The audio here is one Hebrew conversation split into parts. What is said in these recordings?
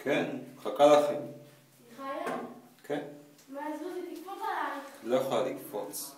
כן, מחכה לכם. היא חיה? כן. מה זוזי, תקפוץ עלייך. לא יכולה לקפוץ.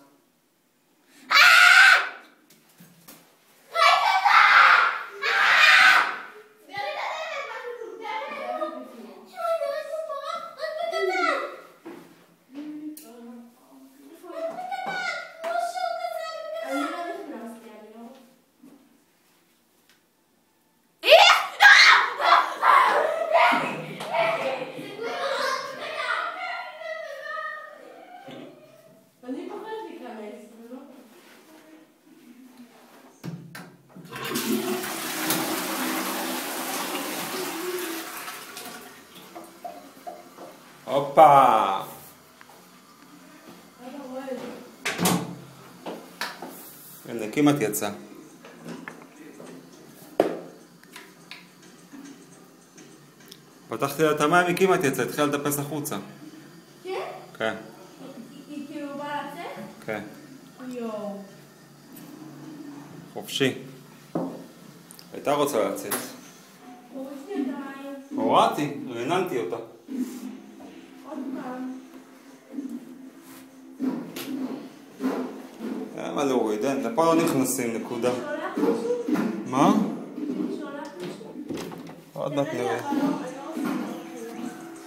אני פוחדת להיכנס, לא? הופה! הנה, כמעט יצא. פתחתי לה את המים, היא כמעט יצא, התחילה לטפס החוצה. כן? כן. היא כאילו באה לצאת? כן. יואו. חופשי. הייתה רוצה לצאת. הוריד לי את המים. הורדתי, רעננתי אותה. עוד פעם. למה להוריד? אין, לפה לא נכנסים, נקודה. שולח משהו? מה? שולח משהו? עוד מעט נראה. תראה לי, אבל לא...